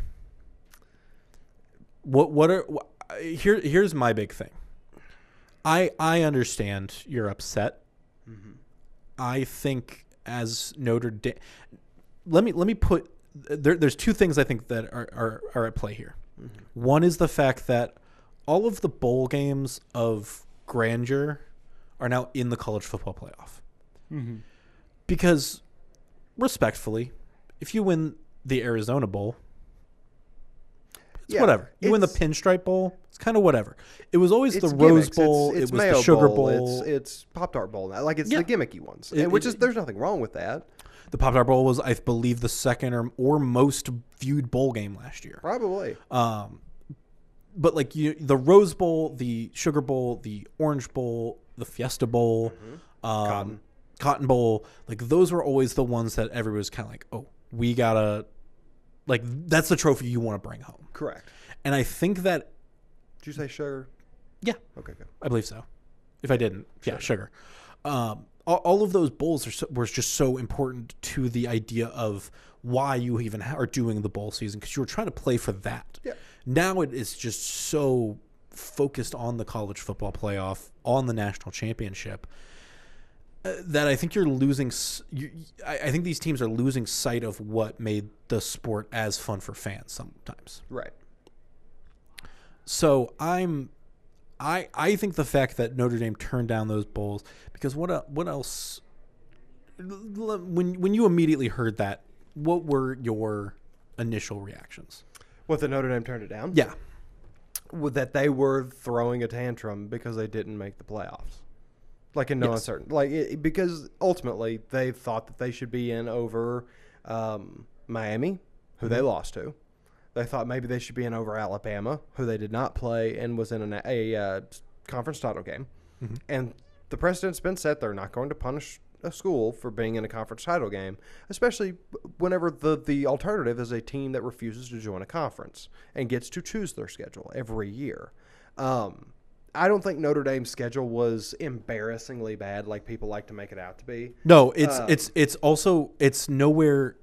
Here's my big thing. I understand you're upset. Mm-hmm. I think as Notre Dame, let me put there's two things I think that are at play here. Mm-hmm. One is the fact that all of the bowl games of grandeur are now in the college football playoff. Mm-hmm. Because, respectfully, if you win the Arizona Bowl, it's whatever. You win the Pinstripe Bowl, it's kind of whatever. It was always the Rose Bowl. It was the Sugar Bowl. It's Pop-Tart Bowl. Like, it's the gimmicky ones. There's nothing wrong with that. The Pop-Tart Bowl was, I believe, the second or most viewed bowl game last year. Probably. But like the Rose Bowl, the Sugar Bowl, the Orange Bowl, the Fiesta Bowl, Cotton Bowl, like those were always the ones that everyone was kind of like, oh, we gotta, like, that's the trophy you want to bring home. Correct. And I think that. Did you say sugar? Yeah. Okay, good. I believe so. If I didn't, sugar. All of those bowls were just so important to the idea of why you even are doing the bowl season, because you were trying to play for that. Yeah. Now it is just so focused on the college football playoff, on the national championship, that I think you're losing. I think these teams are losing sight of what made the sport as fun for fans sometimes. Right. So I think the fact that Notre Dame turned down those bowls, because what else? When you immediately heard that, what were your initial reactions? What, the Notre Dame turned it down? Yeah. That they were throwing a tantrum because they didn't make the playoffs. Like, in no uncertain. Like, because ultimately they thought that they should be in over Miami, who they lost to. They thought maybe they should be in over Alabama, who they did not play and was in a conference title game. Mm-hmm. And the precedent's been set. They're not going to punish a school for being in a conference title game, especially whenever the alternative is a team that refuses to join a conference and gets to choose their schedule every year. I don't think Notre Dame's schedule was embarrassingly bad like people like to make it out to be. No, it's also nowhere.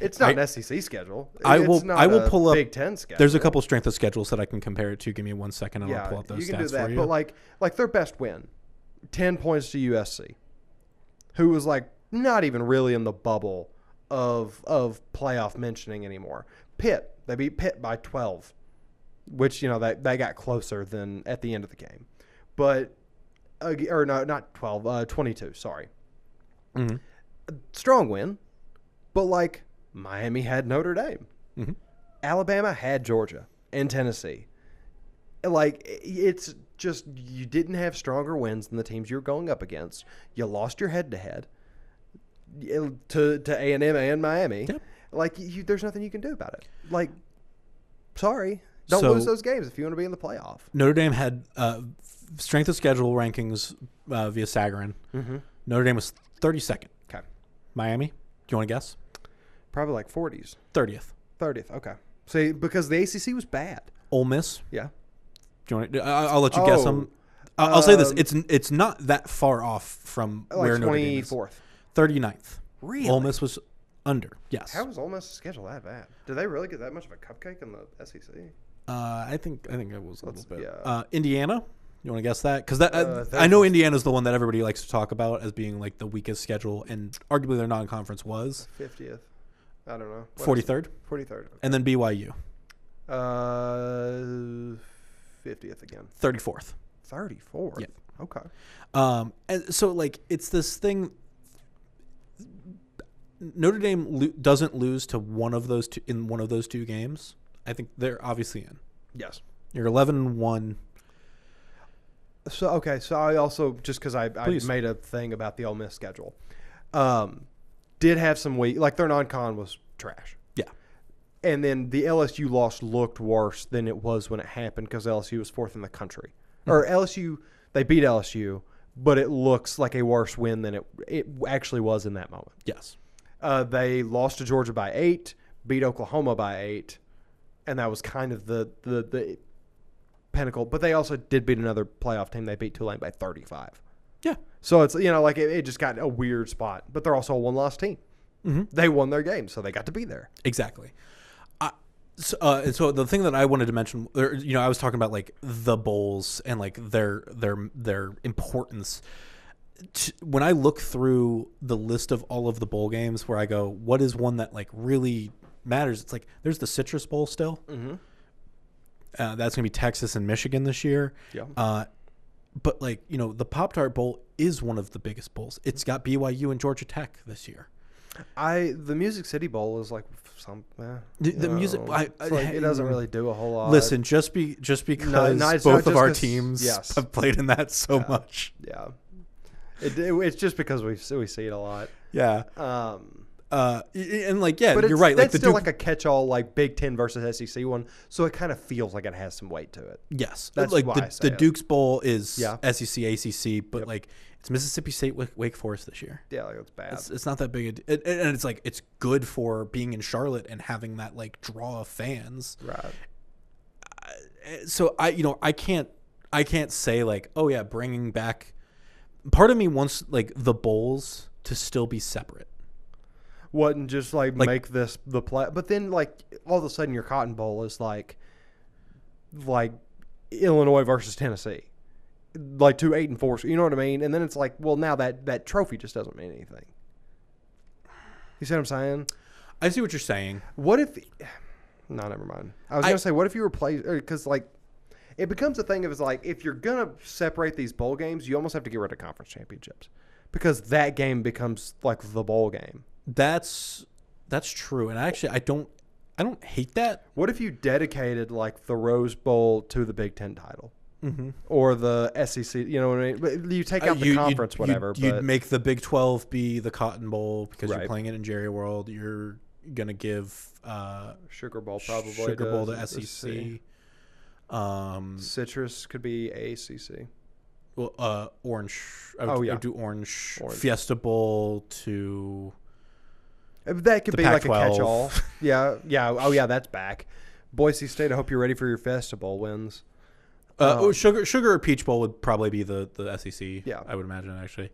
It's not an SEC schedule. I will pull up Big Ten schedule. There's a couple strength of schedules that I can compare it to. Give me 1 second and I'll pull up those stats for you. You can do that. But like their best win, 10 points to USC, who was like not even really in the bubble of playoff mentioning anymore. Pitt, they beat Pitt by 12. Which, they got closer than at the end of the game. But, or no, not 12, 22, sorry. Mm-hmm. Strong win. But, like, Miami had Notre Dame. Mm-hmm. Alabama had Georgia and Tennessee. Like, it's just, you didn't have stronger wins than the teams you were going up against. You lost your head-to-head to A&M and Miami. Yep. Like, there's nothing you can do about it. Like, sorry. Don't lose those games if you want to be in the playoff. Notre Dame had strength of schedule rankings via Sagarin. Mm-hmm. Notre Dame was 32nd. Okay. Miami, do you want to guess? Probably like 40s. 30th. 30th, okay. See, because the ACC was bad. Ole Miss. Yeah. Do you want to, I'll let you guess them. I'll say this. It's not that far off from like where Notre Dame is. 24th. 39th. Really? Ole Miss was under, yes. How was Ole Miss' schedule that bad? Did they really get that much of a cupcake in the SEC? I think it was a little bit. Yeah. Indiana, You want to guess that? Because I know Indiana's the one that everybody likes to talk about as being like the weakest schedule, and arguably their non-conference was 50th. I don't know. 43rd. 43rd. Okay. And then BYU. 50th again. 34th. 34th. Yeah. Okay. And so like it's this thing. Notre Dame doesn't lose to one of those two in one of those two games. I think they're obviously in. Yes. You're 11-1. So okay. So I also just because I made a thing about the Ole Miss schedule, did have some weak like their non-con was trash. Yeah. And then the LSU loss looked worse than it was when it happened because LSU was fourth in the country. Mm-hmm. Or LSU, they beat LSU, but it looks like a worse win than it actually was in that moment. Yes. They lost to Georgia by 8, beat Oklahoma by 8, and that was kind of the pinnacle. But they also did beat another playoff team. They beat Tulane by 35. Yeah. So it's, like it just got a weird spot. But they're also a one-loss team. Mm-hmm. They won their game, so they got to be there. Exactly. So the thing that I wanted to mention, I was talking about like the bowls and like their importance. When I look through the list of all of the bowl games, where I go, what is one that like really matters? It's like there's the Citrus Bowl still. Mm-hmm. That's gonna be Texas and Michigan this year. Yeah. But like the Pop-Tart Bowl is one of the biggest bowls. It's got BYU and Georgia Tech this year. The Music City Bowl is like the music. It doesn't really do a whole lot. Listen, just because both of our teams have played in that so much. Yeah, it's just because we see it a lot. Yeah. And like but you're right. That's like still like a catch-all like Big Ten versus SEC one, so it kind of feels like it has some weight to it. Yes, that's like why the Duke's Bowl is SEC, ACC, but Yep. like it's Mississippi State with Wake Forest this year. Yeah, like it's bad. It's not that big, and it's like it's good for being in Charlotte and having that like draw of fans. Right. So I can't say like, oh yeah, bringing back. Part of me wants like the bowls to still be separate. Wouldn't just like make this the play, but then like all of a sudden your Cotton Bowl is like Illinois versus Tennessee, like 2 8-4. You know what I mean? And then it's like, well, now that trophy just doesn't mean anything. You see what I'm saying? I see what you're saying. What if? No, never mind. I was gonna say, what if you replace? Because like, it becomes a thing of it's like if you're gonna separate these bowl games, you almost have to get rid of conference championships because that game becomes like the bowl game. That's true, and actually I don't hate that. What if you dedicated like the Rose Bowl to the Big Ten title, mm-hmm. or the SEC? You know what I mean? But you take out the conference, whatever. You'd make the Big 12 be the Cotton Bowl because Right. you're playing it in Jerry World. You're gonna give Sugar Bowl probably to SEC. Citrus could be ACC. Well, Orange. I would do Orange. Fiesta Bowl to. That could be like a Pac-12. catch-all. Yeah. Oh, yeah, that's back. Boise State, I hope you're ready for your Festival wins. Sugar or Peach Bowl would probably be the SEC. Yeah. I would imagine, actually.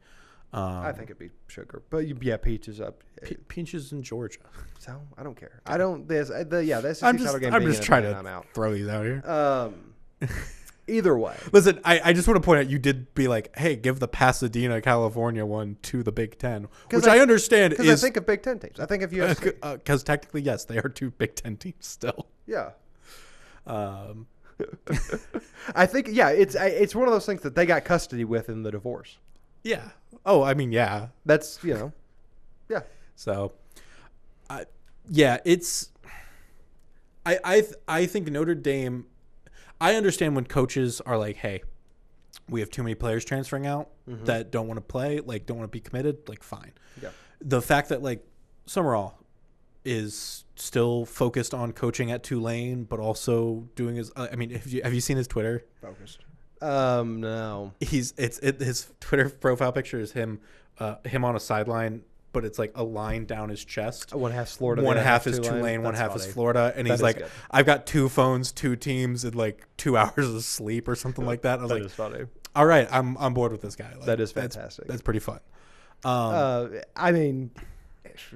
I think it'd be Sugar. But, yeah, Peach is up. Peach is in Georgia. So, I don't care. I don't – the SEC title game I'm just trying to I'm out. throw these out here. Either way. Listen, I just want to point out you did be like, hey, give the Pasadena, California one to the Big Ten, which I understand is. Because I think of Big Ten teams. I think of USC. Because technically, yes, they are two Big Ten teams still. Yeah. I think, yeah, it's one of those things that they got custody with in the divorce. Yeah. Oh, I mean, yeah. That's, yeah. So, yeah, it's. I think Notre Dame. I understand when coaches are like, hey, we have too many players transferring out mm-hmm. that don't want to play, like don't want to be committed, like fine. Yeah. The fact that like Summerall is still focused on coaching at Tulane, but also doing his. I mean, have you seen his Twitter? Focused. No. His Twitter profile picture is him on a sideline. But it's like a line down his chest. One half Florida. One half is Tulane. One half is Florida. And he's like, good. I've got 2 phones, 2 teams, and like 2 hours of sleep or something like that. I was that like, is funny. All right, I'm on board with this guy. Like, that is fantastic. That's pretty fun. I mean,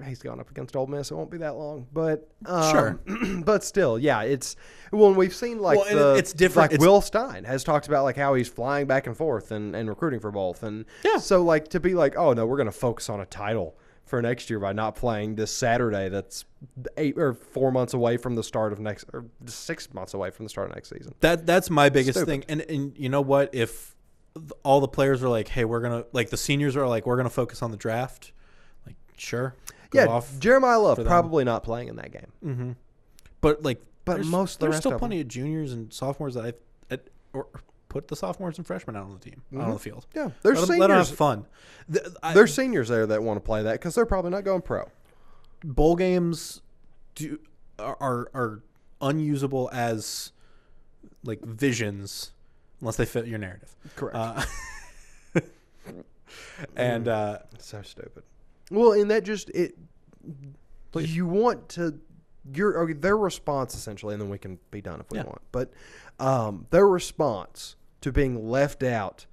he's gone up against Ole Miss. It won't be that long, but Sure. But still, yeah, it's and we've seen it's different. Like Will Stein has talked about like how he's flying back and forth and recruiting for both, and so like to be like, oh no, we're going to focus on a title for next year by not playing this Saturday. That's 4 months away from the start of next, or 6 months away from the start of next season. That's my biggest thing, and you know what? If all the players are like, hey, we're gonna like the seniors are like, we're gonna focus on the draft. Like, sure, Jeremiah Love probably not playing in that game. Mm-hmm. But most of the there's rest still of plenty of juniors and sophomores that or put the sophomores and freshmen out on the team, out on the field. Yeah, there's seniors. Let them have fun. There's seniors there that want to play that because they're probably not going pro. Bowl games are unusable as like visions unless they fit your narrative. Correct. And so stupid. Well, and that just you want to their response essentially, and then we can be done if we want. But their response to being left out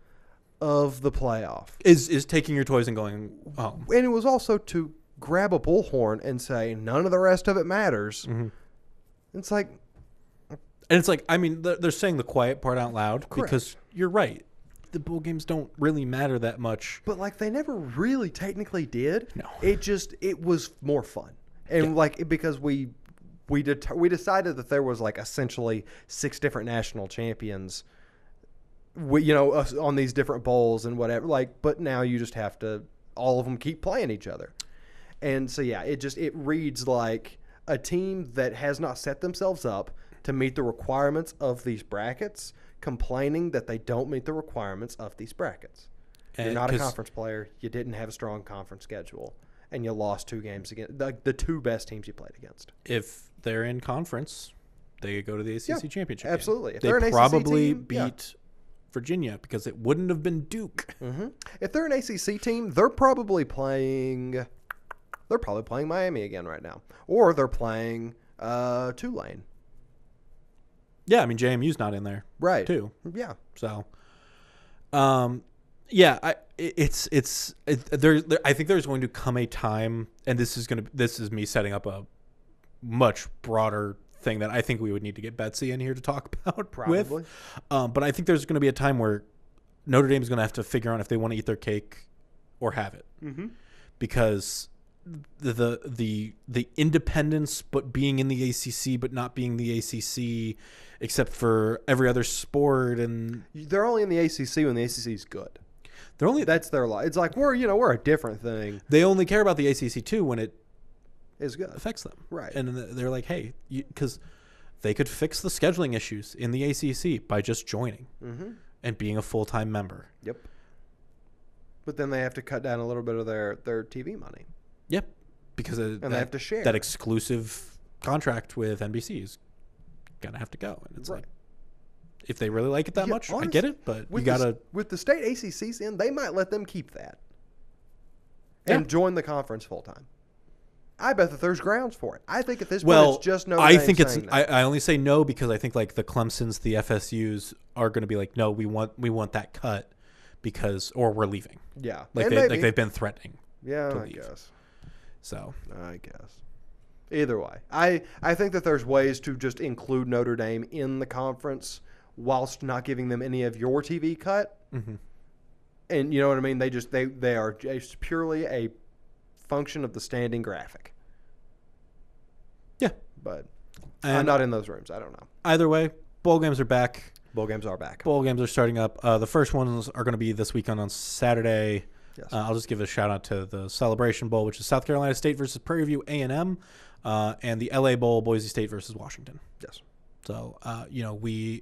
of the playoff is taking your toys and going home. And it was also to grab a bullhorn and say none of the rest of it matters. Mm-hmm. It's like, and it's like, I mean, they're saying the quiet part out loud. Correct. Because you're right. The bowl games don't really matter that much. But like they never really technically did. No. It was more fun. And because we decided that there was like essentially 6 different national champions, on these different bowls and whatever. Like, but now you just have to all of them keep playing each other, and so it reads like a team that has not set themselves up to meet the requirements of these brackets, complaining that they don't meet the requirements of these brackets. You're not a conference player. You didn't have a strong conference schedule. And you lost 2 games against the 2 best teams you played against. If they're in conference, they go to the ACC championship. Absolutely. If they probably beat Virginia because it wouldn't have been Duke. Mm-hmm. If they're an ACC team, they're probably playing Miami again right now, or they're playing Tulane. Yeah, I mean JMU's not in there, right? Too. Yeah. So, yeah, I think there's going to come a time, and this is me setting up a much broader thing that I think we would need to get Betsy in here to talk about. Probably. With. But I think there's going to be a time where Notre Dame is going to have to figure out if they want to eat their cake or have it, because the independence, but being in the ACC, but not being the ACC, except for every other sport, and they're only in the ACC when the ACC is good. That's their life. It's like we're a different thing. They only care about the ACC too when it is good, affects them, right? And they're like, hey, because they could fix the scheduling issues in the ACC by just joining and being a full-time member. Yep. But then they have to cut down a little bit of their TV money. Yep, because they have to share that exclusive contract with NBC is gonna have to go, and it's like, if they really like it that much, honestly, I get it, but you gotta with the state ACCs in, they might let them keep that and join the conference full time. I bet that there's grounds for it. I think at this point it's just no. I think it's. I only say no because I think like the Clemsons, the FSUs are going to be like, no, we want that cut because, or we're leaving. Yeah, like they've been threatening. Yeah, to I leave. guess. So I guess. Either way, I think that there's ways to just include Notre Dame in the conference whilst not giving them any of your TV cut. Mm-hmm. And you know what I mean? They are just purely a function of the standing graphic. Yeah. But I'm not in those rooms. I don't know. Either way, bowl games are back. Bowl games are back. Bowl games are starting up. The first ones are going to be this weekend on Saturday. Yes. I'll just give a shout out to the Celebration Bowl, which is South Carolina State versus Prairie View A&M, and the LA Bowl, Boise State versus Washington. Yes. So, we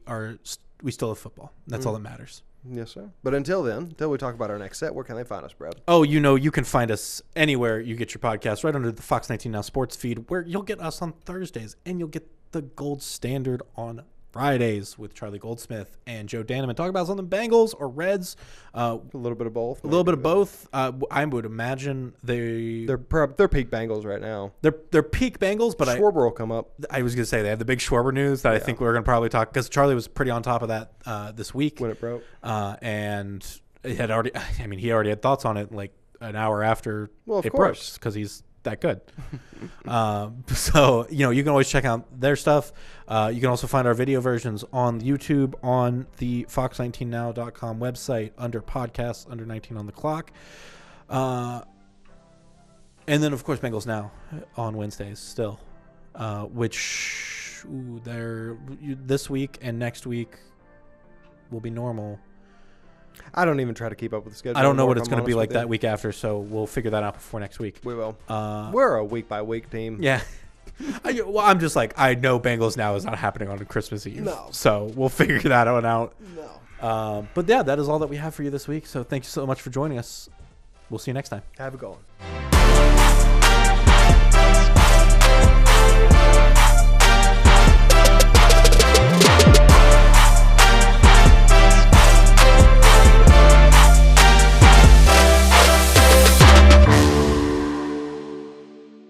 still have football. That's all that matters. Yes, sir. But until then, until we talk about our next set, where can they find us, Brad? Oh, you can find us anywhere you get your podcast, right under the FOX19 NOW sports feed, where you'll get us on Thursdays, and you'll get the Gold Standard on Fridays with Charlie Goldsmith and Joe Danneman. Talk about something Bengals or Reds. A little bit of both. A little bit of both. I would imagine they're peak Bengals right now. They're peak Bengals, but Schwarber will come up. I was going to say they have the big Schwarber news that I think we're going to probably talk, because Charlie was pretty on top of that this week when it broke, and he already had thoughts on it like an hour after it broke, because he's that good. So, you can always check out their stuff. You can also find our video versions on YouTube, on the FOX19NOW.com website, under podcasts, under 19 on the clock. And then, of course, Bengals Now on Wednesdays still, which this week and next week will be normal. I don't even try to keep up with the schedule. I don't know what it's going to be like that week after, so we'll figure that out before next week. We will. We're a week-by-week team. Yeah. I'm just like, I know Bengals Now is not happening on Christmas Eve. No. So we'll figure that one out. No. But yeah, that is all that we have for you this week. So thank you so much for joining us. We'll see you next time. Have a good one.